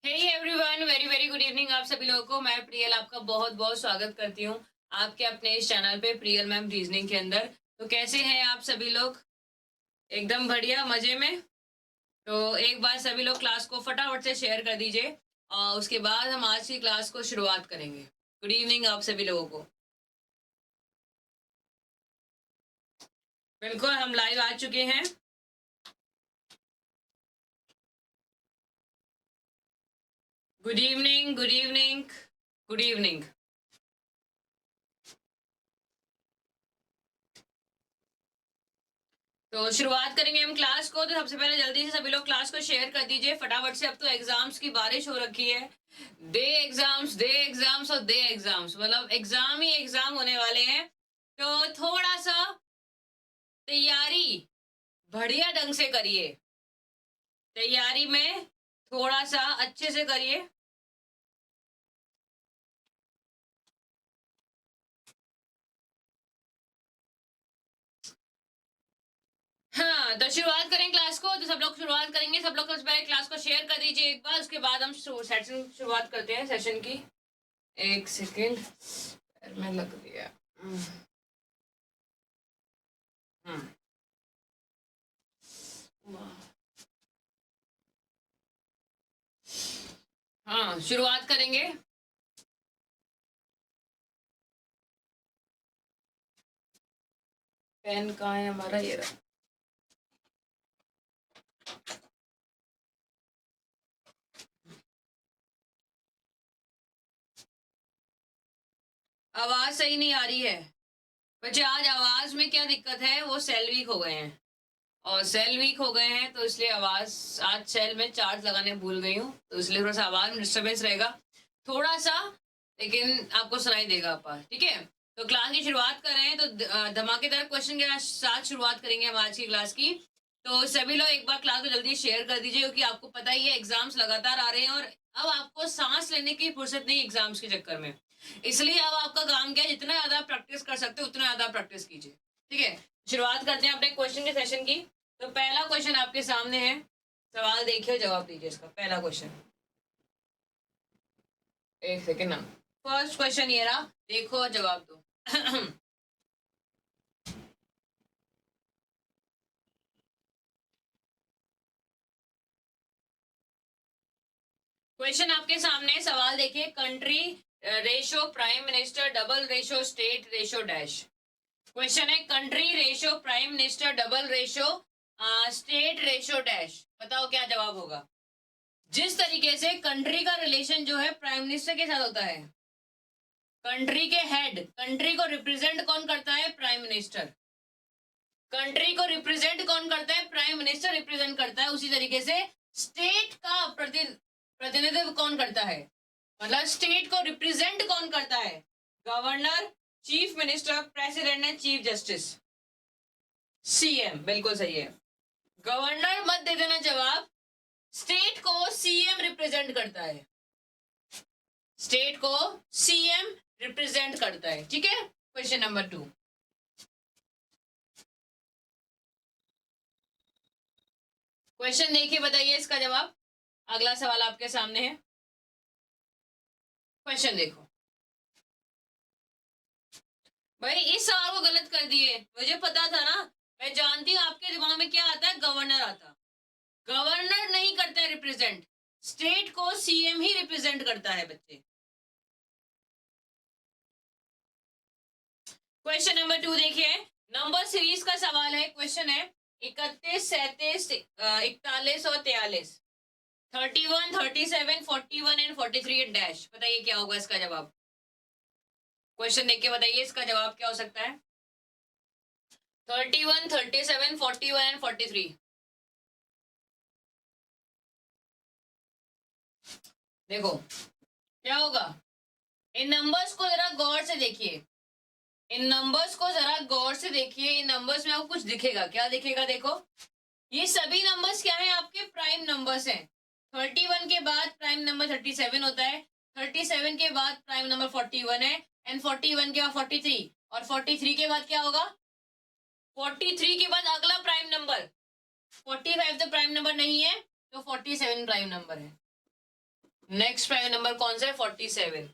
हे everyone, very very good evening आप सभी लोगों को। मैं प्रियल आपका बहुत बहुत स्वागत करती हूँ आपके अपने इस चैनल पे प्रियल मैम रीजनिंग के अंदर। तो कैसे हैं आप सभी लोग? एकदम बढ़िया, मजे में। तो एक बार सभी लोग क्लास को फटाफट से शेयर कर दीजिए और उसके बाद हम आज की क्लास को शुरुआत करेंगे। गुड इवनिंग आप सभी लोगों को। बिल्कुल, हम लाइव आ चुके हैं। Good evening, good evening, good evening. तो शुरुआत करेंगे हम क्लास को। तो सबसे पहले जल्दी से सभी लोग क्लास को शेयर कर दीजिए फटाफट से। अब तो एग्जाम्स की बारिश हो रखी है। दे एग्जाम्स, दे एग्जाम्स और दे एग्जाम्स, मतलब एग्जाम ही एग्जाम होने वाले हैं। तो थोड़ा सा तैयारी बढ़िया ढंग से करिए। तैयारी में थोड़ा सा अच्छे से करिए। हाँ, तो शुरुआत करें क्लास को। तो सब लोग शुरुआत करेंगे। सब लोग सबसे पहले क्लास को शेयर कर दीजिए एक बार, उसके बाद हम सेशन शुरुआत करते हैं सेशन की। एक सेकेंड, पैर में लग दिया। हम्म। हाँ, शुरुआत करेंगे। पेन कहाँ है हमारा? ये रहा। आवाज सही नहीं आ रही है बच्चे। आज आवाज में क्या दिक्कत है, वो सेल वीक हो गए हैं। और सेल वीक हो गए हैं तो इसलिए आवाज, आज सेल में चार्ज लगाने भूल गई हूँ, तो इसलिए थोड़ा सा आवाज में डिस्टर्बेंस रहेगा थोड़ा सा, लेकिन आपको सुनाई देगा आप। ठीक है, तो क्लास की शुरुआत कर रहे हैं। तो धमाकेदार क्वेश्चन के साथ शुरुआत करेंगे हम आज की क्लास की। तो सभी लोग एक बार क्लास को जल्दी शेयर कर दीजिए, क्योंकि आपको पता ही है एग्जाम्स लगातार आ रहे हैं और अब आपको सांस लेने की फुर्सत नहीं एग्जाम्स के चक्कर में। इसलिए अब आपका काम क्या है, जितना ज्यादा प्रैक्टिस कर सकते हो उतना ज्यादा प्रैक्टिस कीजिए। ठीक है, शुरुआत करते हैं अपने क्वेश्चन के सेशन की। तो पहला क्वेश्चन आपके सामने है। सवाल देखिए, जवाब दीजिए इसका। पहला क्वेश्चन, एक सेकेंड ना। फर्स्ट क्वेश्चन ये रहा, देखो जवाब दो। क्वेश्चन आपके सामने, सवाल देखिए। Country ratio prime minister double ratio state ratio dash. Question है country ratio prime minister double ratio state ratio dash. बताओ क्या जवाब होगा। जिस तरीके से कंट्री का रिलेशन जो है प्राइम मिनिस्टर के साथ होता है, कंट्री के हेड, कंट्री को रिप्रेजेंट कौन करता है? Prime minister. कंट्री को रिप्रेजेंट कौन करता है? प्राइम मिनिस्टर रिप्रेजेंट करता है। उसी तरीके से स्टेट का प्रतिनिधित्व कौन करता है, मतलब स्टेट को रिप्रेजेंट कौन करता है? Governor, chief minister, president and chief justice. CM, बिल्कुल सही है। गवर्नर मत दे देना जवाब। स्टेट को सीएम रिप्रेजेंट करता है। स्टेट को सीएम रिप्रेजेंट करता है। ठीक है, क्वेश्चन नंबर 2। क्वेश्चन देखिए, बताइए इसका जवाब। अगला सवाल आपके सामने है। क्वेश्चन देखो भाई। इस सवाल को गलत कर दिए, मुझे पता था ना। मैं जानती हूँ आपके दिमाग में क्या आता है, गवर्नर आता। गवर्नर नहीं करता है रिप्रेजेंट, स्टेट को सीएम ही रिप्रेजेंट करता है बच्चे। क्वेश्चन नंबर 2 देखिए। नंबर सीरीज का सवाल है। क्वेश्चन है 31, 37, 41 और 43। 31, 37, 41 एंड 43 डैश। बताइए क्या होगा इसका जवाब। क्वेश्चन देख के बताइए इसका जवाब क्या हो सकता है। 31, 37, 41 एंड 43। देखो क्या होगा। इन नंबर्स को जरा गौर से देखिए। इन नंबर्स को जरा गौर से देखिए। इन नंबर्स में आपको कुछ दिखेगा। क्या दिखेगा? देखो, ये सभी नंबर्स क्या है? आपके प्राइम नंबर्स हैं। 31 के बाद प्राइम नंबर 37 होता है। 37 के बाद प्राइम नंबर 41 है। एंड 41 के बाद 43। और 43 के बाद क्या होगा? 43 के बाद अगला प्राइम नंबर 45 तो प्राइम नंबर नहीं है, तो 47 प्राइम नंबर है। नेक्स्ट प्राइम नंबर कौन सा है? 47।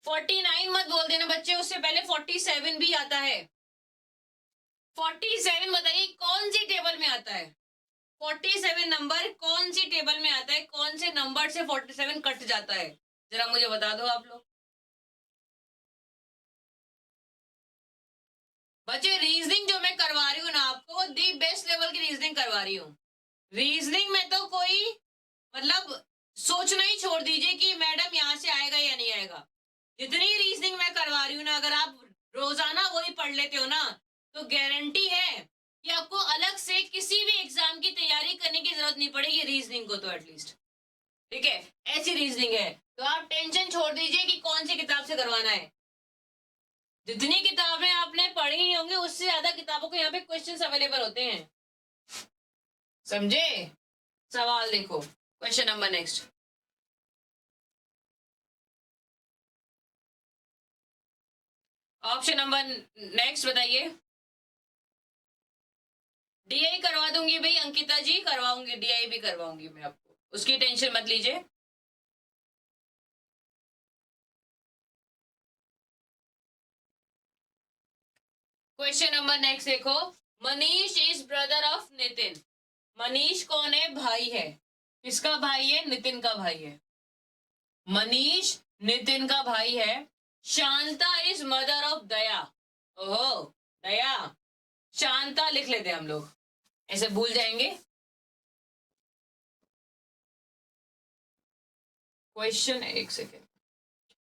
49 मत बोल देना बच्चे, उससे पहले 47 भी आता है। 47 बताइए कौन सी टेबल में आता है? 47 नंबर कौन सी टेबल में आता है? कौन से नंबर से 47 कट जाता है? जरा मुझे बता दो आप लोग। बच्चे रीजनिंग जो मैं करवा रही हूँ ना आपको, दी बेस्ट लेवल की रीजनिंग करवा रही हूँ। रीजनिंग में तो कोई मतलब सोचना ही छोड़ दीजिए कि मैडम यहाँ से आएगा या नहीं आएगा। जितनी रीजनिंग मैं करवा रही हूँ ना, अगर आप रोजाना वही पढ़ लेते हो ना, तो गारंटी है कि आपको अलग से किसी भी एग्जाम की तैयारी करने की जरूरत नहीं पड़ेगी रीजनिंग को तो एटलीस्ट। ठीक है, ऐसी रीजनिंग है। तो आप टेंशन छोड़ दीजिए कि कौन सी किताब से करवाना है। जितनी किताबें आपने पढ़ी नहीं होंगी उससे ज्यादा किताबों के यहाँ पे क्वेश्चंस अवेलेबल होते हैं, समझे? सवाल देखो, question number next. Option number next बताइए। डीआई करवा दूंगी भाई अंकिता जी, करवाऊंगी, डीआई भी करवाऊंगी मैं आपको, उसकी टेंशन मत लीजिए। क्वेश्चन नंबर नेक्स्ट देखो। Manish is brother of Nitin. Manish कौन है? भाई है। किसका भाई है? नितिन का भाई है। मनीष नितिन का भाई है। शांता इज मदर ऑफ दया। ओहो, दया। शांता लिख लेते हैं हम लोग, ऐसे भूल जाएंगे। क्वेश्चन, एक सेकेंड।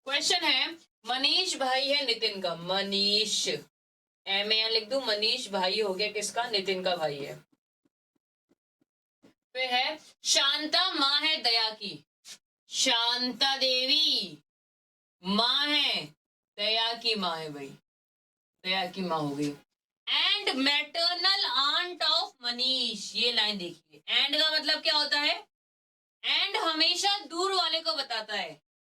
क्वेश्चन है, मनीष भाई है नितिन का। मनीष, एम ए लिख दू, मनीष भाई हो गया किसका? नितिन का भाई है। फिर है शांता माँ है दया की। शांता देवी माँ है, दया की माँ है भाई, दया की माँ हो गई। And maternal aunt of Manish, ये लाइन देखिए। एंड का मतलब क्या होता है? एंड हमेशा दूर वाले को बताता है,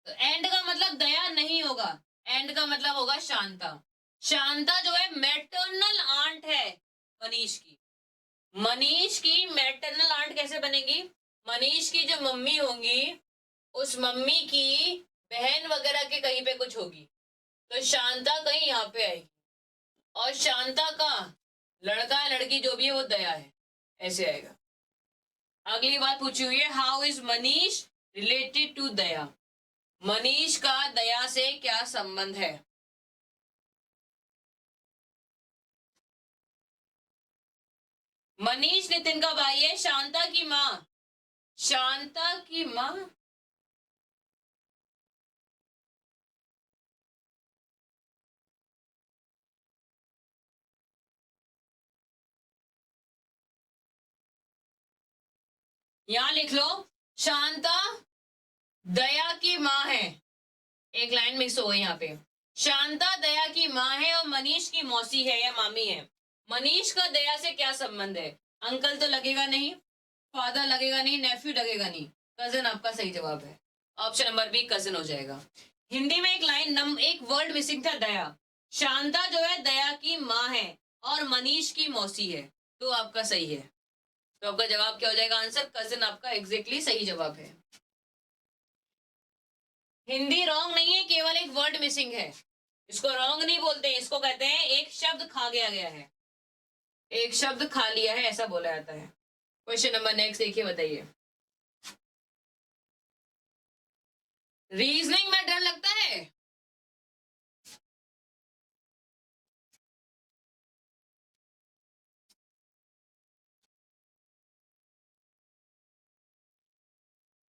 तो एंड का मतलब दया नहीं होगा, एंड का मतलब होगा शांता। शांता जो है मैटरनल आंट है मनीष की। मनीष की मैटरनल आंट कैसे बनेगी? मनीष की जो मम्मी होंगी, उस मम्मी की बहन वगैरह के कहीं पे कुछ होगी, तो शांता कहीं यहाँ पे आएगी। और शांता का लड़का है लड़की जो भी है वो दया है, ऐसे आएगा। अगली बात पूछी हुई है, how is Manish related to Daya. Manish का दया से क्या संबंध है? मनीष नितिन का भाई है, शांता की माँ। शांता की माँ, यहां लिख लो, शांता दया की माँ है। एक लाइन मिक्स हो गई यहाँ पे। शांता दया की माँ है और मनीष की मौसी है या मामी है। मनीष का दया से क्या संबंध है? अंकल तो लगेगा नहीं, फादर लगेगा नहीं, नेफ्यू लगेगा नहीं, कजन आपका सही जवाब है। ऑप्शन नंबर बी कजन हो जाएगा। हिंदी में एक लाइन एक वर्ड मिसिंग था, दया। शांता जो है दया की माँ है और मनीष की मौसी है, तो आपका सही है। तो आपका जवाब क्या हो जाएगा? आंसर कजन आपका एग्जैक्टली सही जवाब है। हिंदी रॉन्ग नहीं है, केवल एक वर्ड मिसिंग है। इसको रॉन्ग नहीं बोलते, इसको कहते हैं एक शब्द खा गया है, एक शब्द खा लिया है ऐसा बोला जाता है। क्वेश्चन नंबर नेक्स्ट देखिए, बताइए। रीजनिंग में डर लगता है?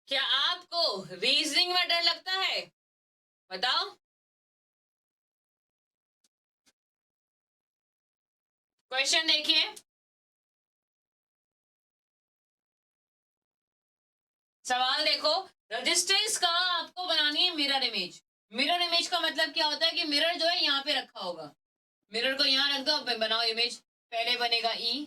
क्या आपको रीजनिंग में डर लगता है? बताओ। क्वेश्चन देखिए, सवाल देखो। रेजिस्टेंस का आपको बनानी है मिरर इमेज। मिरर इमेज का मतलब क्या होता है कि मिरर जो है यहाँ पे रखा होगा, मिरर को यहाँ रख दो, अब बनाओ इमेज। पहले बनेगा ई,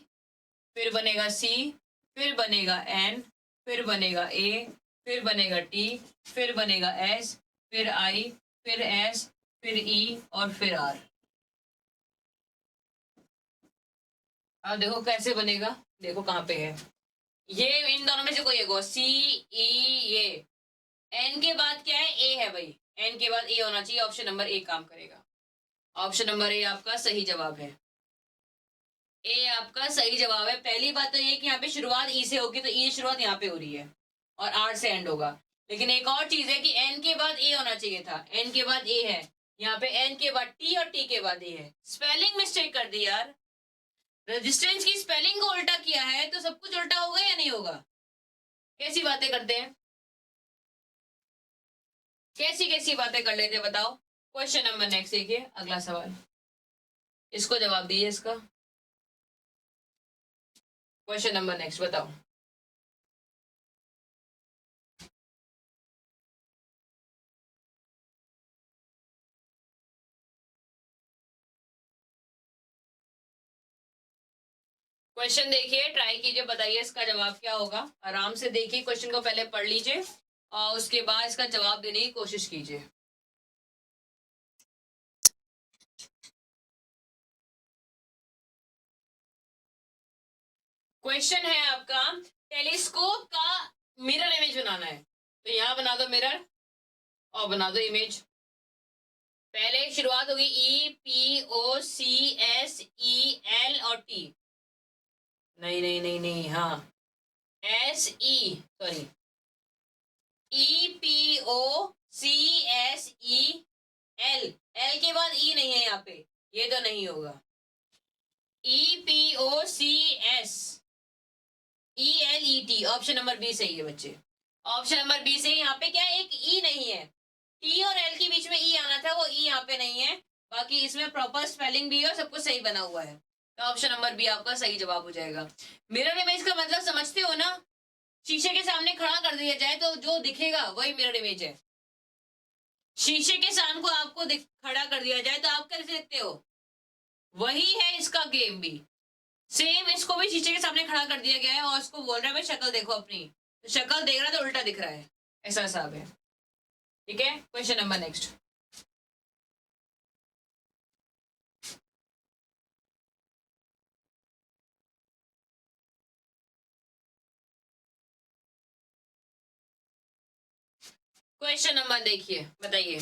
फिर बनेगा सी, फिर बनेगा एन, फिर बनेगा ए, फिर बनेगा टी, फिर बनेगा एस, फिर आई, फिर एस, फिर ई और फिर आर। अब देखो कैसे बनेगा, देखो कहाँ पे है ये, इन दोनों में से कोई एक सी ई, ये एन के बाद क्या है, ए है भाई, एन के बाद ए होना चाहिए, ऑप्शन नंबर ए काम करेगा। ऑप्शन नंबर ए आपका सही जवाब है, ए आपका सही जवाब है। पहली बात तो ये कि यहाँ पे शुरुआत ई से होगी, तो ई शुरुआत यहाँ पे हो रही है और आर से एंड होगा। लेकिन एक और चीज है कि एन के बाद ए होना चाहिए था, एन के बाद ए है, यहाँ पे एन के बाद टी और टी के बाद ए है। स्पेलिंग मिस्टेक कर दी यार, रेजिस्टेंस की स्पेलिंग को उल्टा किया है तो सब कुछ उल्टा होगा या नहीं होगा? कैसी बातें करते हैं, कैसी कैसी बातें कर लेते हैं बताओ। क्वेश्चन नंबर नेक्स्ट देखिए, अगला सवाल, इसको जवाब दीजिए इसका। क्वेश्चन नंबर नेक्स्ट बताओ। क्वेश्चन देखिए, ट्राई कीजिए, बताइए इसका जवाब क्या होगा। आराम से देखिए क्वेश्चन को, पहले पढ़ लीजिए और उसके बाद इसका जवाब देने की कोशिश कीजिए। क्वेश्चन है आपका, टेलीस्कोप का मिरर इमेज बनाना है, तो यहां बना दो मिरर और बना दो इमेज। पहले शुरुआत होगी EPOCSEL और टी, नहीं नहीं नहीं नहीं, हाँ सॉरी, EPOCSEL, एल के बाद ई नहीं है यहाँ पे, ये तो नहीं होगा। EPOCSELET, ऑप्शन नंबर बी सही है बच्चे, ऑप्शन नंबर बी सही। यहाँ पे क्या है, एक ई नहीं है, टी और एल के बीच में ई आना था, वो ई यहाँ पे नहीं है। बाकी इसमें प्रॉपर स्पेलिंग भी है और सब कुछ सही बना हुआ है, तो ऑप्शन नंबर बी आपका सही जवाब हो जाएगा। मिरर इमेज का मतलब समझते हो ना, शीशे के सामने खड़ा कर दिया जाए तो जो दिखेगा वही मिरर इमेज है। शीशे के सामने को आपको खड़ा कर दिया जाए तो आप कैसे देखते हो, वही है इसका गेम भी। सेम इसको भी शीशे के सामने खड़ा कर दिया गया है और उसको बोल रहा है भाई शक्ल देखो अपनी, तो शक्ल देख रहा है तो उल्टा दिख रहा है, ऐसा हिसाब है। ठीक है, question number next. Question number देखिए, बताइए।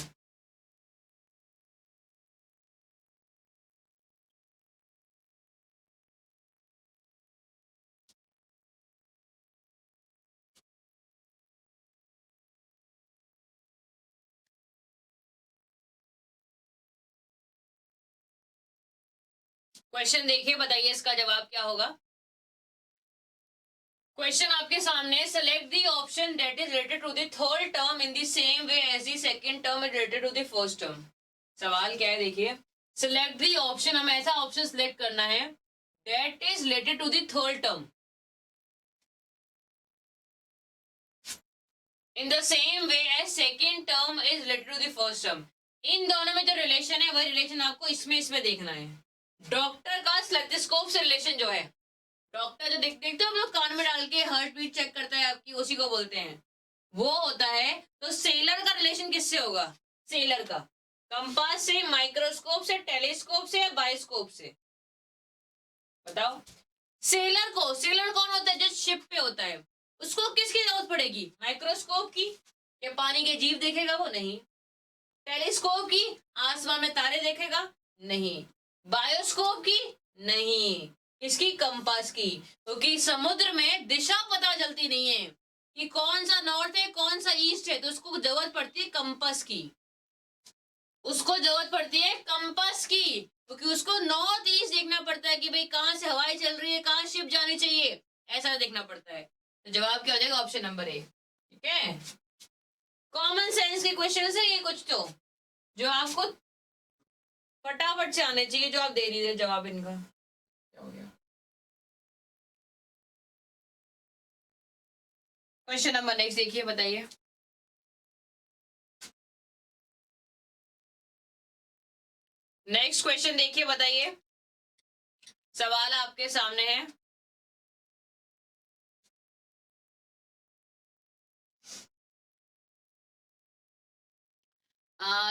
क्वेश्चन देखिए, बताइए इसका जवाब क्या होगा। क्वेश्चन आपके सामने, select the option that is related to the third term in the same way as the second term is related to the first term. सवाल क्या है देखिए, सिलेक्ट द ऑप्शन, हमें ऐसा ऑप्शन सिलेक्ट करना है that is related to the third term in the same way as second term is related to the first term. इन दोनों में जो रिलेशन है वही रिलेशन आपको इसमें देखना है। डॉक्टर का स्लेथोस्कोप से रिलेशन जो है, डॉक्टर जो देखते हो लोग कान में डाल के हार्ट बीट चेक करता है आपकी, उसी को बोलते हैं, वो होता है। तो सेलर का रिलेशन किससे होगा, सेलर का कंपास से, माइक्रोस्कोप से, टेलीस्कोप से या बायोस्कोप से, बताओ। सेलर कौन होता है, जो शिप पे होता है, उसको किसकी जरूरत पड़ेगी, माइक्रोस्कोप की, या पानी के जीव देखेगा वो, नहीं। टेलीस्कोप की, आसमान में तारे देखेगा, नहीं। बायोस्कोप की, नहीं। किसकी, कंपास की, क्योंकि समुद्र में दिशा पता चलती नहीं है कि कौन सा नॉर्थ है कौन सा ईस्ट है, तो उसको जरूरत पड़ती है कंपास की, उसको जरूरत पड़ती है कंपास की, क्योंकि उसको नॉर्थ ईस्ट देखना पड़ता है कि भाई कहाँ से हवाएं चल रही है, कहाँ शिप जानी चाहिए, ऐसा देखना पड़ता है। तो जवाब क्या हो जाएगा, ऑप्शन नंबर ए। ठीक है, कॉमन सेंस के क्वेश्चन है ये कुछ, तो जो आपको फटाफट से आने चाहिए, जो आप दे दीजिए जवाब इनका। क्या हो गया, क्वेश्चन नंबर नेक्स्ट देखिए, बताइए। नेक्स्ट क्वेश्चन देखिए, बताइए, सवाल आपके सामने है।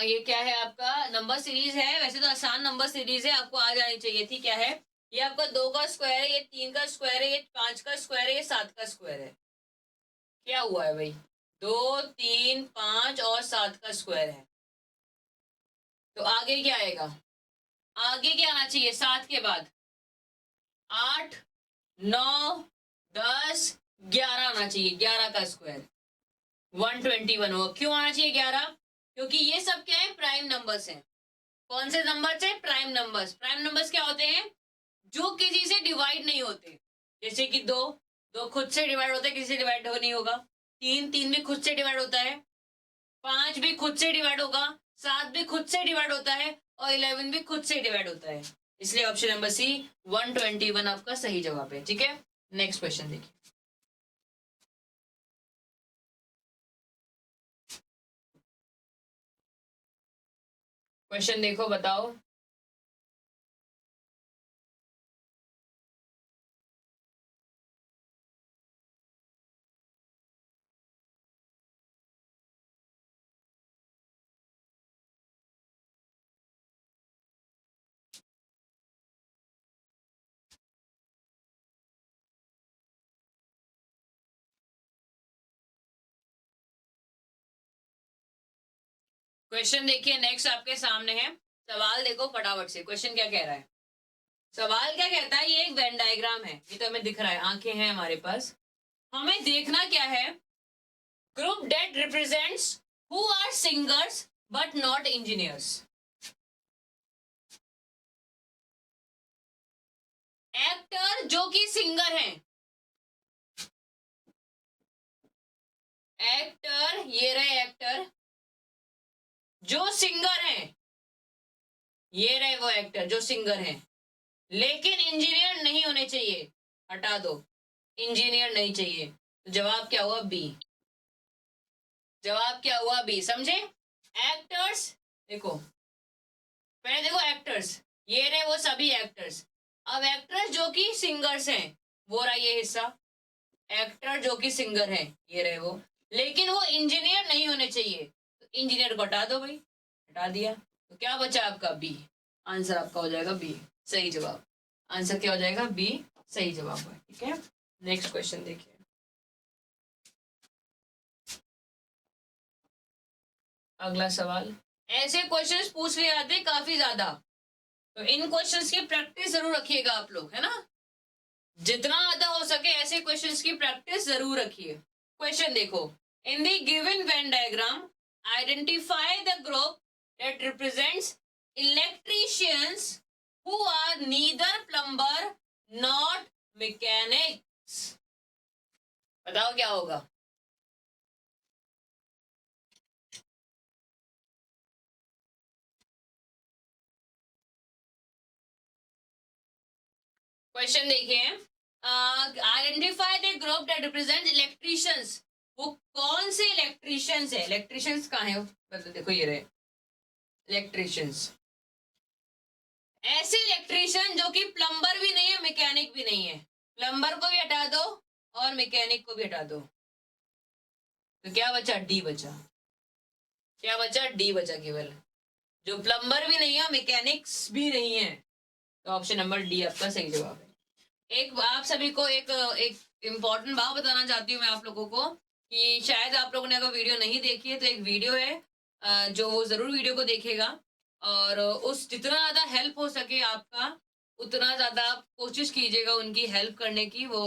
ये क्या है आपका, नंबर सीरीज है, वैसे तो आसान नंबर सीरीज है, आपको आ जानी चाहिए थी। क्या है ये आपका, 2 का स्क्वायर है, ये 3 का स्क्वायर है, ये 5 का स्क्वायर है, ये 7 का स्क्वायर है। क्या हुआ है भाई, 2, 3, 5 और 7 का स्क्वायर है। तो आगे क्या आएगा? आगे क्या आना चाहिए 7 के बाद? 8, 9, 10, 11 आना चाहिए। 11 का स्क्वायर 121 होगा। क्यों आना चाहिए 11? क्योंकि ये सब क्या है? प्राइम नंबर्स हैं। कौन से नंबर्स है? Prime numbers. प्राइम नंबर्स क्या होते हैं? जो किसी से डिवाइड नहीं होते। जैसे कि 2, 2 खुद से डिवाइड होता है, किसी से डिवाइड नहीं होगा। 3, 3 भी खुद से डिवाइड होता है। 5 भी खुद से डिवाइड होगा। 7 भी खुद से डिवाइड होता है और 11 भी खुद से डिवाइड होता है। इसलिए ऑप्शन नंबर सी 121 आपका सही जवाब है। ठीक है, नेक्स्ट क्वेश्चन देखिए। क्वेश्चन देखो, बताओ। क्वेश्चन देखिए, नेक्स्ट आपके सामने है। सवाल देखो फटाफट से, क्वेश्चन क्या कह रहा है। सवाल क्या कहता है? ये एक वेन डायग्राम है, ये तो हमें दिख रहा है, आंखें हैं हमारे पास। हमें देखना क्या है? Group that represents who are singers but not engineers. Actor जो कि सिंगर हैं। एक्टर, ये रहे एक्टर जो सिंगर हैं। ये रहे वो एक्टर जो सिंगर हैं, लेकिन इंजीनियर नहीं होने चाहिए। हटा दो, इंजीनियर नहीं चाहिए। तो जवाब क्या हुआ? बी। जवाब क्या हुआ? बी। समझे? एक्टर्स, देखो पहले देखो एक्टर्स, ये रहे वो सभी एक्टर्स। अब एक्टर्स जो कि सिंगर्स हैं, वो रहा ये हिस्सा। एक्टर जो कि सिंगर है, ये रहे वो, लेकिन वो इंजीनियर नहीं होने चाहिए। तो इंजीनियर को हटा दो भाई, हटा दिया। तो क्या बचा आपका? बी। आंसर आपका हो जाएगा बी, सही जवाब। आंसर क्या हो जाएगा? बी, सही जवाब है। ठीक है, नेक्स्ट क्वेश्चन देखिए। अगला सवाल। ऐसे क्वेश्चंस पूछ लिए जाते हैं काफी ज्यादा, तो इन क्वेश्चंस की प्रैक्टिस जरूर रखिएगा आप लोग, है ना। जितना ज्यादा हो सके ऐसे क्वेश्चंस की प्रैक्टिस जरूर रखिए। क्वेश्चन देखो। In the given Venn diagram identify the group that represents electricians who are neither plumber not mechanics. बताओ क्या होगा? क्वेश्चन देखिए। Identify the group that represent electricians. वो कौन से इलेक्ट्रिशियंस है? इलेक्ट्रिशियंस कहाँ है? मतलब देखो ये रहे इलेक्ट्रिशियंस। ऐसे इलेक्ट्रिशियन जो कि प्लम्बर भी नहीं है, मैकेनिक भी नहीं है। प्लम्बर को भी हटा दो और मैकेनिक को भी हटा दो, तो क्या बचा? डी बचा। क्या बचा? डी बचा केवल। जो प्लम्बर भी नहीं है, मैकेनिक्स भी नहीं है। तो ऑप्शन नंबर डी आपका सही जवाब है। एक आप सभी को एक एक इम्पोर्टेंट बात बताना चाहती हूँ मैं आप लोगों को, कि शायद आप लोगों ने अगर वीडियो नहीं देखी है तो एक वीडियो है, जो वो जरूर वीडियो को देखेगा। और उस जितना ज्यादा हेल्प हो सके आपका, उतना ज्यादा आप कोशिश कीजिएगा उनकी हेल्प करने की। वो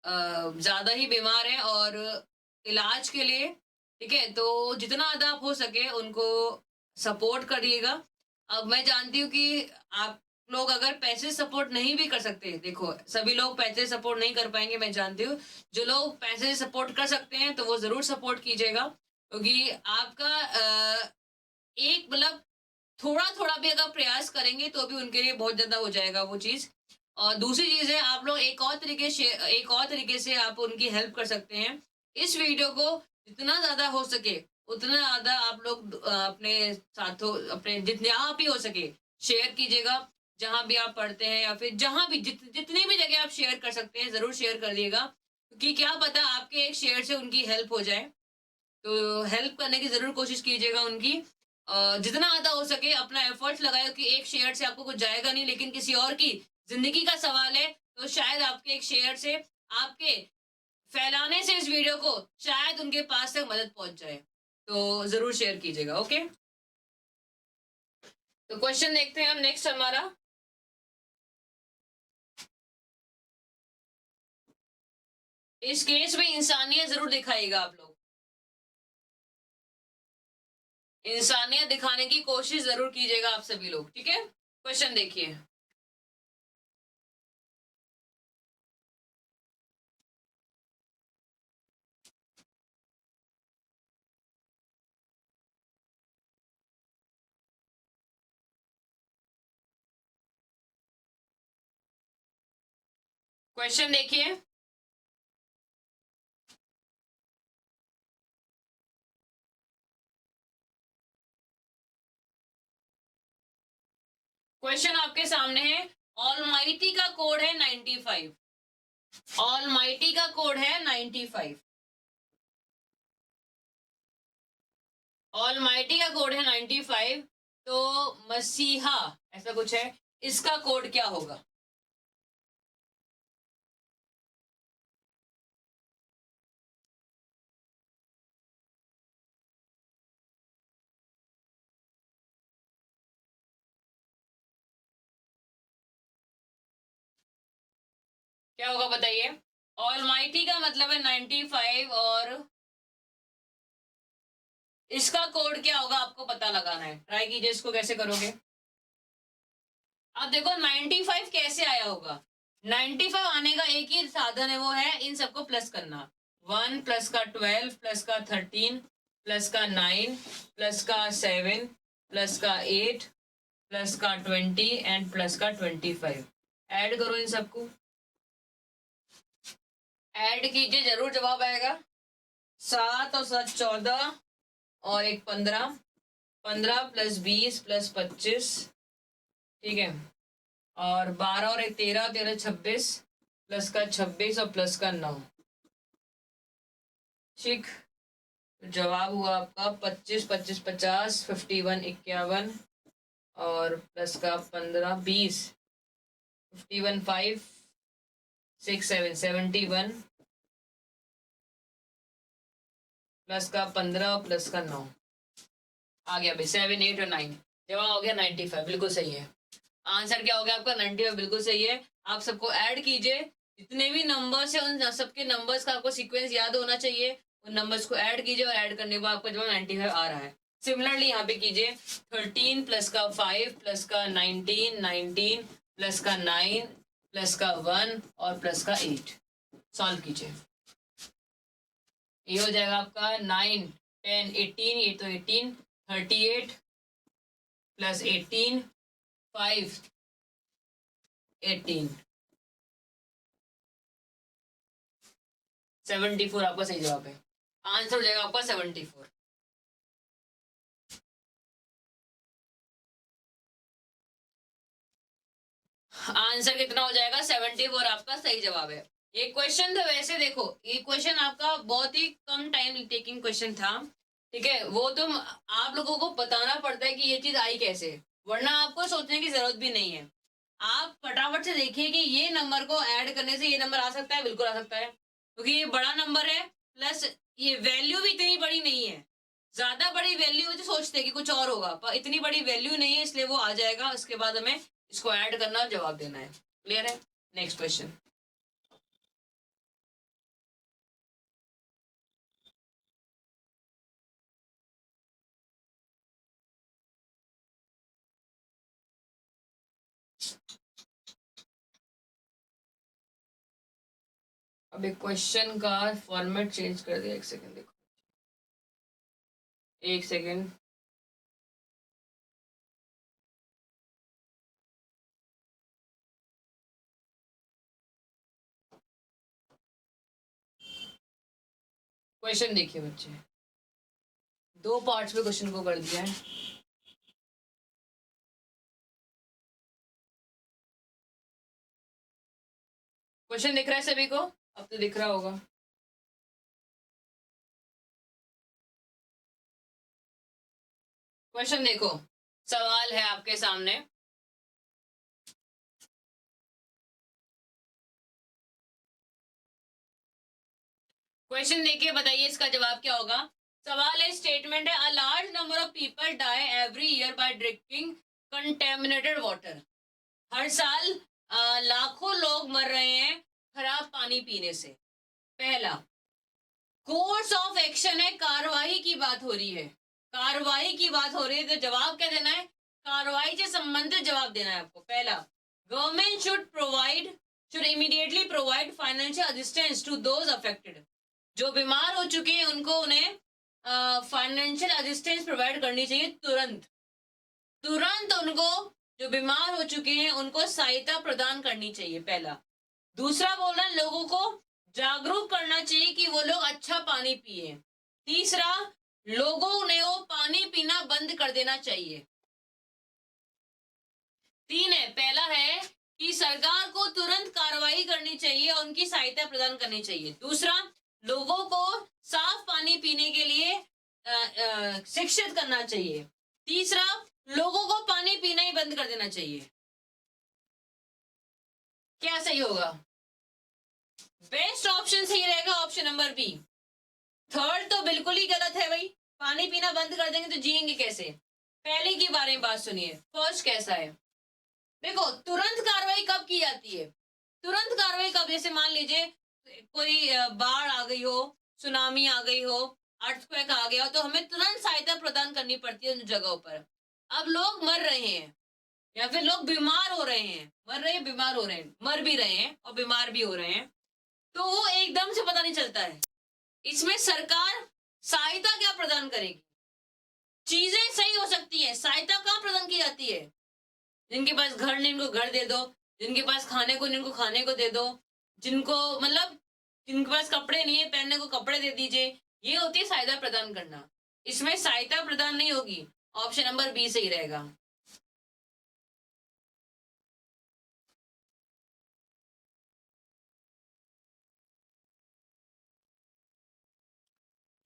ज्यादा ही बीमार है और इलाज के लिए, ठीक है, तो जितना ज्यादा आप हो सके उनको सपोर्ट करिएगा। अब मैं जानती हूँ कि आप लोग अगर पैसे सपोर्ट नहीं भी कर सकते, देखो सभी लोग पैसे सपोर्ट नहीं कर पाएंगे, मैं जानती हूँ। जो लोग पैसे सपोर्ट कर सकते हैं तो वो जरूर सपोर्ट कीजिएगा, क्योंकि आपका एक मतलब थोड़ा थोड़ा भी अगर प्रयास करेंगे तो भी उनके लिए बहुत ज्यादा हो जाएगा वो चीज। और दूसरी चीज है, आप लोग एक और तरीके से आप उनकी हेल्प कर सकते हैं। इस वीडियो को जितना ज्यादा हो सके उतना ज्यादा आप लोग अपने साथों, अपने जितने आप ही हो सके शेयर कीजिएगा। जहां भी आप पढ़ते हैं या फिर जहां भी जितनी भी जगह आप शेयर कर सकते हैं जरूर शेयर कर दिएगा, क्योंकि क्या पता आपके एक शेयर से उनकी हेल्प हो जाए। तो हेल्प करने की जरूर कोशिश कीजिएगा उनकी। जितना ज्यादा हो सके अपना एफर्ट्स लगाए, कि एक शेयर से आपको कुछ जाएगा नहीं, लेकिन किसी और की जिंदगी का सवाल है, तो शायद आपके एक शेयर से आपके फैलाने से इस वीडियो को शायद उनके पास तक मदद पहुंच जाए, तो जरूर शेयर कीजिएगा। ओके, तो क्वेश्चन देखते हैं हम नेक्स्ट हमारा। इस केस में इंसानियत जरूर दिखाइएगा आप लोग, इंसानियत दिखाने की कोशिश जरूर कीजिएगा आप सभी लोग, ठीक है। क्वेश्चन देखिए, क्वेश्चन देखिए, क्वेश्चन आपके सामने है। ऑलमाइटी का कोड है 95, ऑलमाइटी का कोड है 95, ऑलमाइटी का कोड है 95, तो मसीहा ऐसा कुछ है, इसका कोड क्या होगा? क्या होगा बताइए। ऑलमाइटी का मतलब है 95 और इसका कोड क्या होगा आपको पता लगाना है। ट्राई कीजिए, इसको कैसे करोगे। अब देखो 95 कैसे आया होगा। 95 आने का एक ही साधन है, वो है इन सबको प्लस करना। 1 प्लस का 12 प्लस का 13 प्लस का 9 प्लस का 7 प्लस का 8 प्लस का 20 एंड प्लस का 25। ऐड करो इन सबको, ऐड कीजिए, जरूर जवाब आएगा। 7 और 7 14 और एक 15, 15 प्लस 20 प्लस 25, ठीक है, और 12 और एक 13, 13 26 प्लस का 26 और प्लस का 9, ठीक। तो जवाब हुआ आपका 25 25 50 51 51 और प्लस का 15 20 51 5 6 7 71 प्लस का 15 और प्लस का 9 आ गया भाई 7 8 और 9। जवाब हो गया 95, बिल्कुल सही है। आंसर क्या हो गया आपका 95, बिल्कुल सही है। आप सबको ऐड कीजिए, जितने भी नंबर्स है उन सबके नंबर्स का आपको सीक्वेंस याद होना चाहिए। उन नंबर्स को ऐड कीजिए और ऐड करने के बाद आपका जवाब 95 आ रहा है। सिमिलरली यहाँ पे कीजिए 13 प्लस का 5 प्लस का 19 19 प्लस का 9 प्लस का 1 और प्लस का 8, सॉल्व कीजिए। ये हो जाएगा आपका 9 10 18, ये तो 18 38 प्लस 18 5 18 74 आपका सही जवाब है। आंसर हो जाएगा आपका 74। आंसर कितना हो जाएगा 74, आपका सही जवाब है। ये क्वेश्चन तो वैसे देखो, ये क्वेश्चन आपका बहुत ही कम टाइम टेकिंग क्वेश्चन था, ठीक है। वो तुम आप लोगों को बताना पड़ता है कि ये चीज आई कैसे, वरना आपको सोचने की जरूरत भी नहीं है। आप फटाफट से देखिए कि ये नंबर को ऐड करने से ये नंबर आ सकता है, बिल्कुल आ सकता है, क्योंकि ये बड़ा नंबर है, प्लस ये वैल्यू भी इतनी बड़ी नहीं है। ज्यादा बड़ी वैल्यू तो सोचते कि कुछ और होगा, पर इतनी बड़ी वैल्यू नहीं है, इसलिए वो आ जाएगा। उसके बाद हमें इसको ऐड करना और जवाब देना है। क्लियर है। नेक्स्ट क्वेश्चन, अब एक क्वेश्चन का फॉर्मेट चेंज कर दिया। एक सेकंड देखो, एक सेकंड। क्वेश्चन देखिए बच्चे, दो पार्ट्स में क्वेश्चन को कर दिया है। क्वेश्चन दिख रहा है सभी को? अब तो दिख रहा होगा। क्वेश्चन देखो, सवाल है आपके सामने। क्वेश्चन देखिए, बताइए इसका जवाब क्या होगा। सवाल है, स्टेटमेंट है, a large number of people die every year by drinking contaminated water. हर साल लाखों लोग मर रहे हैं खराब पानी पीने से। पहला, कोर्स ऑफ एक्शन है, कार्रवाई की बात हो रही है, कार्रवाई की बात हो रही है, तो जवाब क्या देना है, कार्रवाई से संबंधित जवाब देना है आपको। पहला, government should immediately provide financial assistance to those affected. जो बीमार हो चुके हैं उनको उन्हें फाइनेंशियल असिस्टेंस प्रोवाइड करनी चाहिए तुरंत, तुरंत उनको, जो बीमार हो चुके हैं उनको सहायता प्रदान करनी चाहिए। पहला। दूसरा बोल रहा है, लोगों को जागरूक करना चाहिए कि वो लोग अच्छा पानी पिए। तीसरा, लोगों ने वो पानी पीना बंद कर देना चाहिए। तीन है, पहला है कि सरकार को तुरंत कार्रवाई करनी चाहिए और उनकी सहायता प्रदान करनी चाहिए। दूसरा, लोगों को साफ पानी पीने के लिए शिक्षित करना चाहिए। तीसरा, लोगों को पानी पीना ही बंद कर देना चाहिए। क्या सही होगा? बेस्ट ऑप्शन सही रहेगा ऑप्शन नंबर बी। थर्ड तो बिल्कुल ही गलत है भाई, पानी पीना बंद कर देंगे तो जिएंगे कैसे। पहले के बारे में बात सुनिए, फर्स्ट कैसा है। देखो, तुरंत कार्रवाई कब की जाती है, तुरंत कार्रवाई कब, जैसे मान लीजिए कोई बाढ़ आ गई हो, सुनामी आ गई हो, अर्थक्वेक आ गया हो, तो हमें तुरंत सहायता प्रदान करनी पड़ती है उन जगहों पर। अब लोग मर रहे हैं या फिर लोग बीमार हो रहे हैं, मर रहे हैं, बीमार हो रहे हैं, मर भी रहे हैं और बीमार भी हो रहे हैं, तो वो एकदम से पता नहीं चलता है। इसमें सरकार सहायता क्या प्रदान करेगी? चीजें सही हो सकती है, सहायता कहाँ प्रदान की जाती है? जिनके पास घर नहीं उनको घर दे दो, जिनके पास खाने को नहीं उनको खाने को दे दो, जिनको मतलब जिनके पास कपड़े नहीं है पहनने को कपड़े दे दीजिए, ये होती है सहायता प्रदान करना। इसमें सहायता प्रदान नहीं होगी, ऑप्शन नंबर बी सही रहेगा।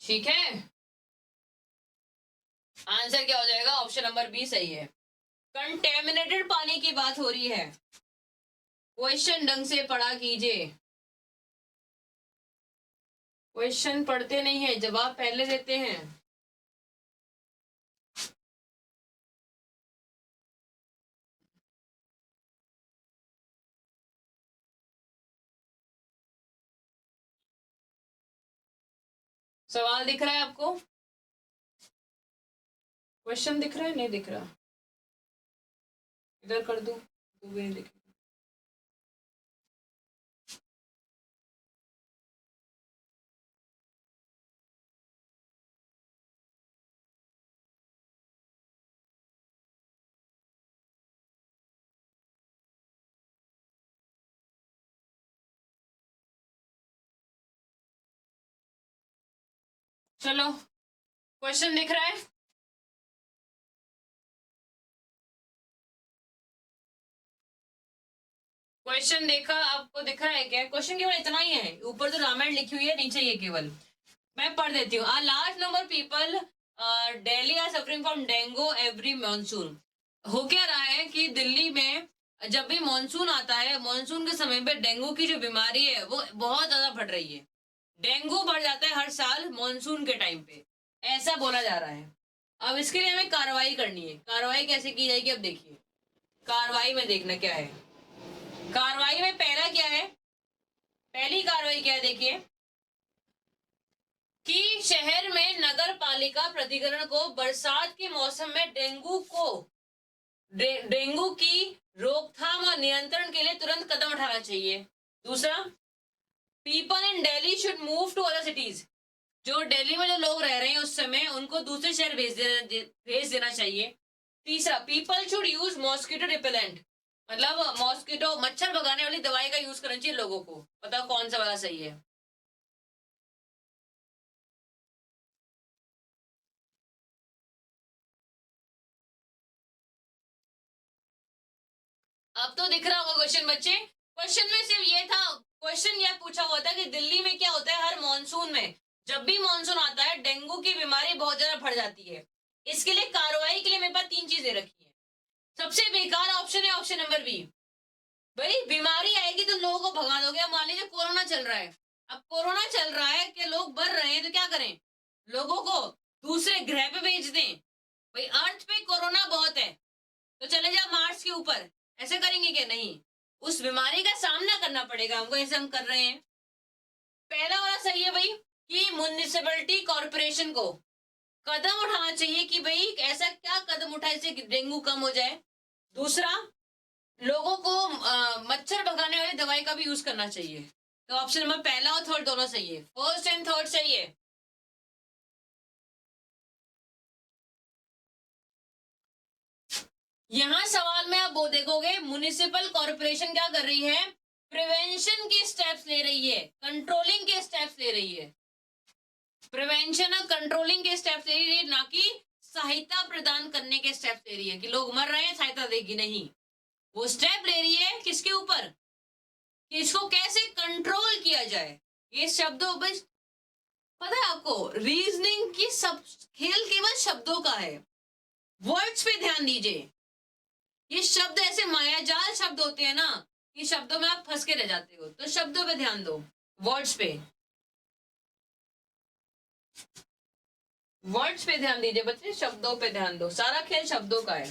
ठीक है, आंसर क्या हो जाएगा, ऑप्शन नंबर बी सही है। कंटेमिनेटेड पानी की बात हो रही है, क्वेश्चन ढंग से पढ़ा कीजिए। क्वेश्चन पढ़ते नहीं है, जवाब पहले देते हैं। सवाल दिख रहा है आपको? क्वेश्चन दिख रहा है, नहीं दिख रहा? इधर कर दूं तो भी नहीं दिख रहा। चलो, क्वेश्चन दिख रहा है? क्वेश्चन देखा आपको, दिख रहा है क्या? क्वेश्चन केवल इतना ही है, ऊपर तो रामायण लिखी हुई है, नीचे ये केवल मैं पढ़ देती हूँ। Large number people Delhi are suffering from dengue every monsoon. हो क्या रहा है कि दिल्ली में जब भी मानसून आता है, मानसून के समय पे डेंगू की जो बीमारी है वो बहुत ज्यादा बढ़ रही है। डेंगू बढ़ जाता है हर साल मानसून के टाइम पे, ऐसा बोला जा रहा है। अब इसके लिए हमें कार्रवाई करनी है। कार्रवाई कैसे की जाएगी, अब देखिए कार्रवाई में देखना क्या है। कार्रवाई में पहला क्या है, पहली कार्रवाई क्या है, देखिए कि शहर में नगर पालिका प्राधिकरण को बरसात के मौसम में डेंगू की रोकथाम और नियंत्रण के लिए तुरंत कदम उठाना चाहिए। दूसरा, people in Delhi should move to other cities. जो दिल्ली में जो लोग रह रहे हैं उस समय उनको दूसरे शहर भेज देना चाहिए। तीसरा, people should use mosquito repellent, मतलब मॉस्किटो मच्छर भगाने वाली दवाई का यूज करना चाहिए लोगों को। बताओ कौन सा वाला सही है? अब तो दिख रहा होगा क्वेश्चन बच्चे। क्वेश्चन में सिर्फ ये था, क्वेश्चन यह पूछा हुआ था कि दिल्ली में क्या होता है, हर मॉनसून में जब भी मॉनसून आता है डेंगू की बीमारी बहुत ज्यादा बढ़ जाती है। इसके लिए कार्रवाई के लिए मेरे पास तीन चीजें रखी है। सबसे बेकार ऑप्शन है ऑप्शन नंबर बी। भाई बीमारी आएगी तो लोगों को भगा दोगे। मान लीजिए कोरोना चल रहा है, अब कोरोना चल रहा है कि लोग बढ़ रहे हैं तो क्या करें, लोगों को दूसरे ग्रह पे भेज दें। भाई अर्थ पे कोरोना बहुत है तो चले जाओ मार्स के ऊपर, ऐसे करेंगे क्या? नहीं, उस बीमारी का सामना करना पड़ेगा हमको, ऐसे हम कर रहे हैं। पहला वाला सही है भाई कि म्युनिसिपैलिटी कॉर्पोरेशन को कदम उठाना चाहिए कि भाई ऐसा क्या कदम उठाए जिससे डेंगू कम हो जाए। दूसरा, लोगों को मच्छर भगाने वाली दवाई का भी यूज करना चाहिए। तो ऑप्शन नंबर पहला और थर्ड दोनों सही है, फर्स्ट एंड थर्ड सही है। यहां सवाल में आप वो देखोगे म्युनिसिपल कॉर्पोरेशन क्या कर रही है, प्रिवेंशन के स्टेप्स ले रही है, कंट्रोलिंग के स्टेप्स ले रही है। प्रिवेंशन और कंट्रोलिंग के स्टेप्स ले रही है, ना कि सहायता प्रदान करने के स्टेप्स ले रही है कि लोग मर रहे हैं सहायता देगी, नहीं। वो स्टेप ले रही है किसके ऊपर, कि इसको कैसे कंट्रोल किया जाए। ये शब्दों बस पता है आपको, रीजनिंग की सब खेल केवल शब्दों का है। वर्ड्स पे ध्यान दीजिए, ये शब्द ऐसे मायाजाल शब्द होते हैं ना, ये शब्दों में आप फंस के रह जाते हो, तो शब्दों पे ध्यान दो, वर्ड्स पे, वर्ड्स पे ध्यान दीजिए बच्चे, शब्दों पे ध्यान दो, सारा खेल शब्दों का है।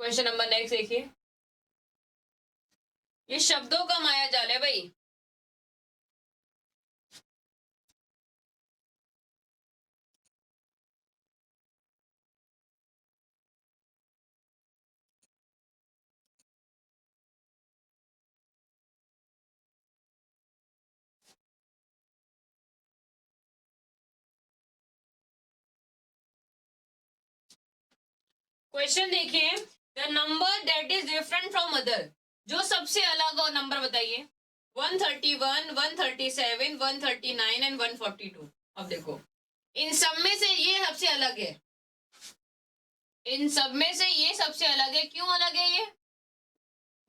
क्वेश्चन नंबर नेक्स्ट देखिए, ये शब्दों का मायाजाल है भाई। क्वेश्चन देखिए, the number that is different from other, जो सबसे अलग हो नंबर बताइए। 131, 137, 139 एंड 142। अब देखो, इन सब में से ये सबसे अलग है, इन सब में से ये सबसे अलग है। क्यों अलग है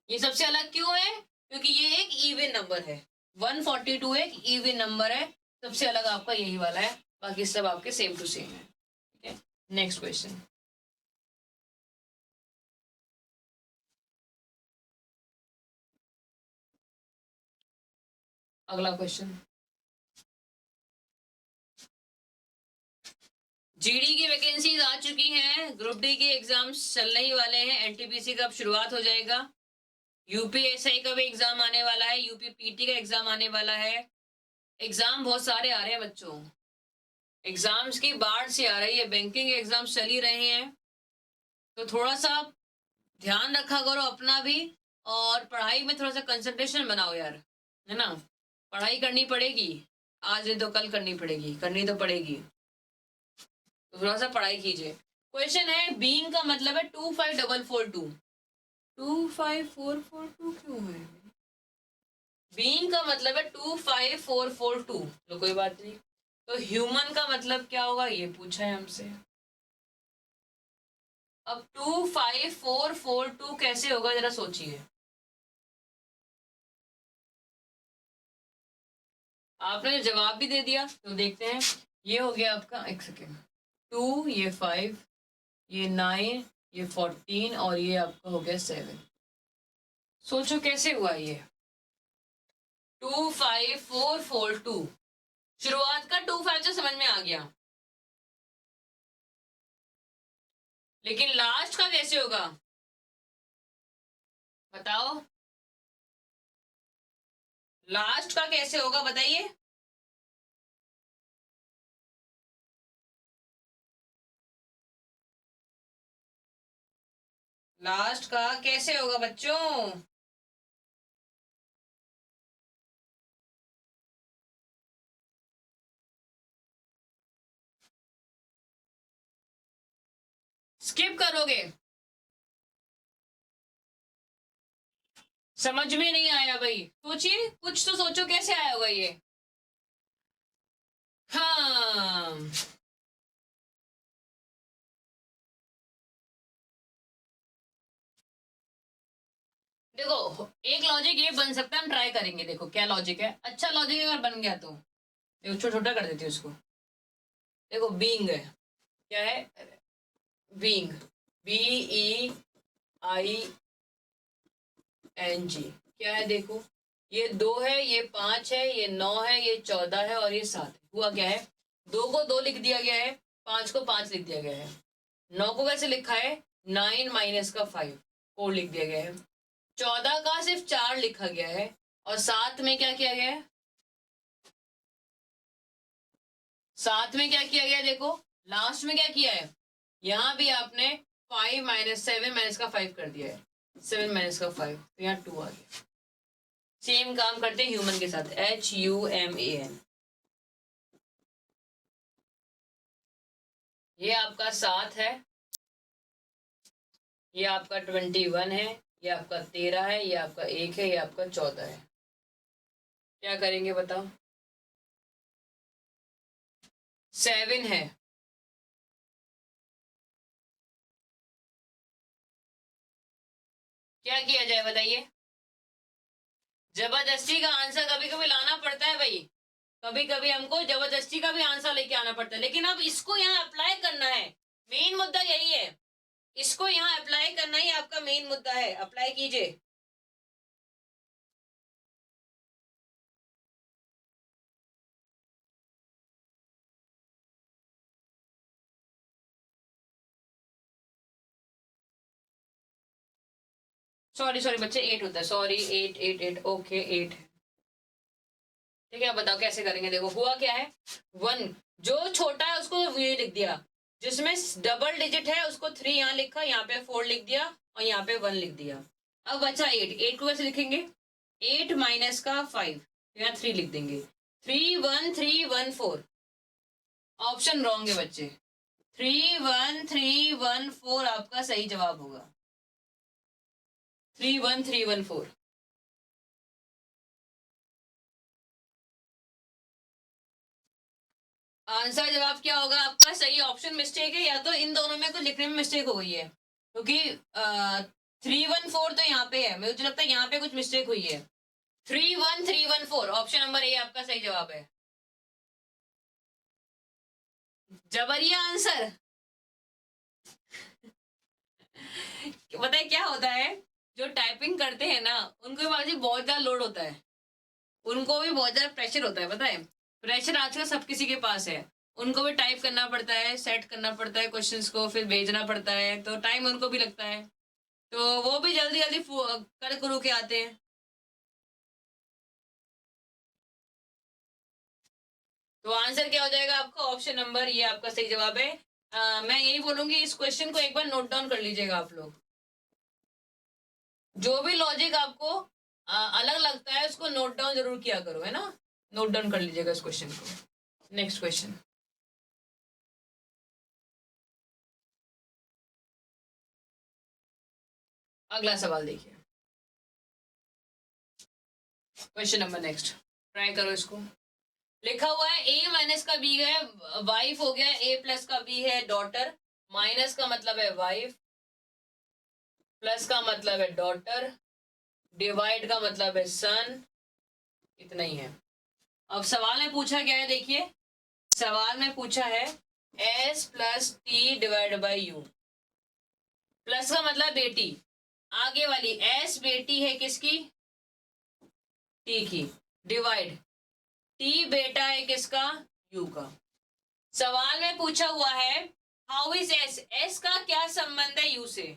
ये सबसे अलग क्यों है? क्योंकि ये एक इवन नंबर है, 142 एक इवन नंबर है, सबसे अलग आपका यही वाला है, बाकी सब आपके सेम टू सेम है। ठीक है, नेक्स्ट क्वेश्चन। अगला क्वेश्चन, जीडी की वैकेंसीज आ चुकी हैं, ग्रुप डी के एग्जाम्स चलने ही वाले हैं, एनटीपीसी का अब शुरुआत हो जाएगा, यूपीएसआई का भी एग्जाम आने वाला है, यूपीपीटी का एग्जाम आने वाला है। एग्जाम बहुत सारे आ रहे हैं बच्चों, एग्जाम्स की बाढ़ से आ रही है, बैंकिंग एग्जाम्स चल ही रहे हैं, तो थोड़ा सा ध्यान रखा करो अपना भी, और पढ़ाई में थोड़ा सा कंसंट्रेशन बनाओ यार, है ना। पढ़ाई करनी पड़ेगी, आज नहीं तो कल करनी पड़ेगी, करनी तो पड़ेगी, तो थोड़ा सा पढ़ाई कीजिए। क्वेश्चन है, बीइंग का मतलब है 25442, 25442 क्यों है? बीइंग का मतलब है 25442, तो कोई बात नहीं। तो ह्यूमन का मतलब क्या होगा ये पूछा है हमसे। अब 25442 कैसे होगा जरा सोचिए, आपने जवाब भी दे दिया, तो देखते हैं। ये हो गया आपका, एक सेकेंड, 2, ये 5, ये 9, ये 14 और ये आपका हो गया 7। सोचो कैसे हुआ ये 25442। शुरुआत का 25 तो समझ में आ गया, लेकिन लास्ट का कैसे होगा बताओ, लास्ट का कैसे होगा बताइए। लास्ट का कैसे होगा बच्चों? स्किप करोगे? समझ में नहीं आया भाई, सोचिए कुछ तो सोचो कैसे आया होगा ये। हाँ, देखो एक लॉजिक ये बन सकता है, हम ट्राई करेंगे, देखो क्या लॉजिक है, अच्छा लॉजिक अगर बन गया तो देखो, छोटा छोटा कर देती हूँ उसको। देखो बीइंग है, क्या है, बीइंग, BEING, NG क्या है देखो, ये 2 है, ये 5 है, ये 9 है, ये 14 है और ये 7 है। हुआ क्या है, 2 को 2 लिख दिया गया है, 5 को 5 लिख दिया गया है, 9 को कैसे लिखा है, 9 माइनस का 5 4 लिख दिया गया है, 14 का सिर्फ 4 लिखा गया है और 7 में क्या किया गया है, 7 में क्या किया गया देखो, लास्ट में क्या किया है, यहाँ भी आपने 5 माइनस 7 माइनस का 5 कर दिया है, 7 माइनस का 5 तो यहाँ 2 आ गया। सेम काम करते हैं ह्यूमन के साथ, HUMAN। ये आपका 7 है, ये आपका 21 है, ये आपका 13 है, ये आपका 1 है, ये आपका 14 है। क्या करेंगे बताओ, 7 है, क्या किया जाए बताइए, जबरदस्ती का आंसर कभी कभी लाना पड़ता है भाई, कभी कभी हमको जबरदस्ती का भी आंसर लेके आना पड़ता है, लेकिन अब इसको यहाँ अप्लाई करना है, मेन मुद्दा यही है, इसको यहाँ अप्लाई करना ही आपका मेन मुद्दा है, अप्लाई कीजिए। सॉरी सॉरी बच्चे 8 होता है, सॉरी 8 8 8 ओके 8। ठीक है बताओ कैसे करेंगे, देखो हुआ क्या है, 1 जो छोटा है उसको ये लिख दिया, जिसमें डबल डिजिट है उसको 3 यहाँ लिखा, यहाँ पे 4 लिख दिया और यहाँ पे 1 लिख दिया। अब बचा 8, 8 को कैसे लिखेंगे, 8 माइनस का 5 यहाँ 3 लिख देंगे, 3 1 3 1 4। ऑप्शन रॉन्ग है बच्चे, 3 1 3 1 4 आपका सही जवाब होगा, 3 1 3 1 4। आंसर जवाब क्या होगा आपका, सही ऑप्शन मिस्टेक है, या तो इन दोनों में कुछ लिखने में मिस्टेक हो गई है, क्योंकि 3 1 4 तो यहाँ पे है, मुझे लगता है यहाँ पे कुछ मिस्टेक हुई है। 3 1 3 1 4 ऑप्शन नंबर ए आपका सही जवाब है। जबरिया आंसर। पता है क्या होता है, जो टाइपिंग करते हैं ना उनको भी बहुत ज्यादा लोड होता है, उनको भी बहुत ज्यादा प्रेशर होता है, पता है प्रेशर आजकल सब किसी के पास है, उनको भी टाइप करना पड़ता है, सेट करना पड़ता है क्वेश्चंस को, फिर भेजना पड़ता है, तो टाइम उनको भी लगता है, तो वो भी जल्दी जल्दी कर करू के आते हैं। तो आंसर क्या हो जाएगा आपका, ऑप्शन नंबर ये आपका सही जवाब है। मैं यही बोलूंगी, इस क्वेश्चन को एक बार नोट डाउन कर लीजिएगा आप लोग, जो भी लॉजिक आपको अलग लगता है उसको नोट डाउन जरूर किया करो, है ना, नोट डाउन कर लीजिएगा इस क्वेश्चन को। नेक्स्ट क्वेश्चन, अगला सवाल देखिए, क्वेश्चन नंबर नेक्स्ट, ट्राई करो इसको। लिखा हुआ है ए माइनस का बी है, वाइफ हो गया, ए प्लस का बी है डॉटर, माइनस का मतलब है वाइफ, प्लस का मतलब है डॉटर, डिवाइड का मतलब है सन, इतना ही है। अब सवाल में पूछा क्या है देखिए, सवाल में पूछा है s plus T divide by you, plus का मतलब बेटी, आगे वाली s बेटी है किसकी, t की, डिवाइड t बेटा है किसका, u का। सवाल में पूछा हुआ है हाउ इज s, s का क्या संबंध है u से,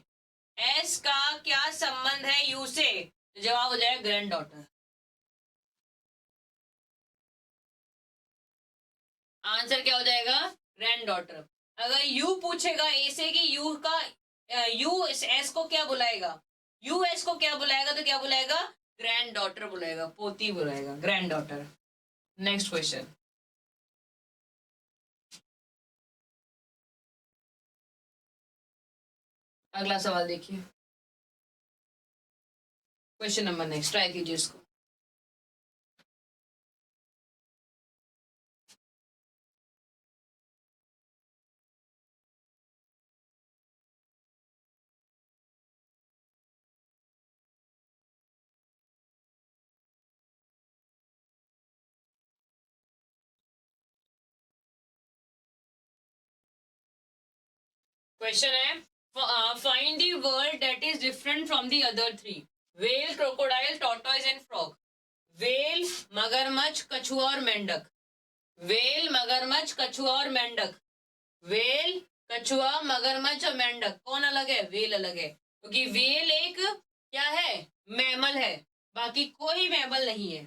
s का क्या संबंध है u से, तो जवाब हो जाएगा ग्रैंड डॉटर। आंसर क्या हो जाएगा, ग्रैंड डॉटर। अगर यू पूछेगा ए से कि यू का यू एस को क्या बुलाएगा, यू एस को क्या बुलाएगा, तो क्या बुलाएगा, ग्रैंड डॉटर बुलाएगा, पोती बुलाएगा, ग्रैंड डॉटर। नेक्स्ट क्वेश्चन, अगला सवाल देखिए, क्वेश्चन नंबर नेक्स्ट, ट्राई कीजिए इसको। क्वेश्चन है find the word that is different from the other three. Well, crocodile, tortoise and frog. Well, मगरमच्छ, कछुआ और मेंढक। वेल, मगरमच्छ, कछुआ और मेंढक। वेल, कछुआ, मगरमच्छ और मेंढक कौन अलग है? वेल अलग है, क्योंकि वेल एक क्या है? मैमल है, बाकी कोई मैमल नहीं है।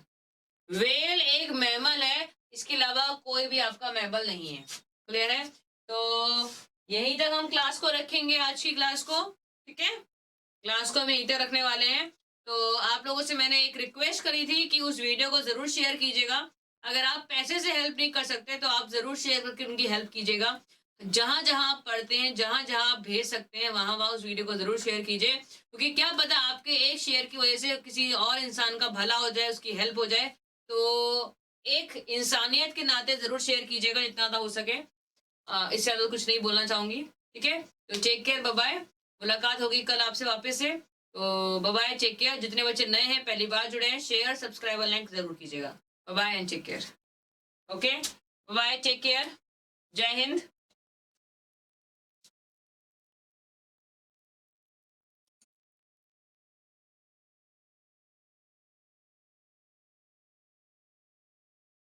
वेल एक मैमल है, इसके अलावा कोई भी आपका मैमल नहीं है। क्लियर है? तो यहीं तक हम क्लास को रखेंगे, आज की क्लास को। ठीक है, क्लास को हम यहीं तक रखने वाले हैं। तो आप लोगों से मैंने एक रिक्वेस्ट करी थी कि उस वीडियो को जरूर शेयर कीजिएगा। अगर आप पैसे से हेल्प नहीं कर सकते तो आप जरूर शेयर करके उनकी हेल्प कीजिएगा। जहां जहां आप पढ़ते हैं, जहां जहां आप भेज सकते हैं, वहां वहां उस वीडियो को जरूर शेयर कीजिए, क्योंकि क्या पता आपके एक शेयर की वजह से किसी और इंसान का भला हो जाए, उसकी हेल्प हो जाए। तो एक इंसानियत के नाते जरूर शेयर कीजिएगा जितना हो सके। इससे ज्यादा कुछ नहीं बोलना चाहूंगी। ठीक है, तो टेक केयर, बाय बाय। मुलाकात होगी कल आपसे वापस से। तो बाय बाय, टेक केयर। जितने बच्चे नए हैं, पहली बार जुड़े हैं, शेयर, सब्सक्राइब और लाइक जरूर कीजिएगा। Bye bye and take care. Okay, bye bye, take care. जय हिंद।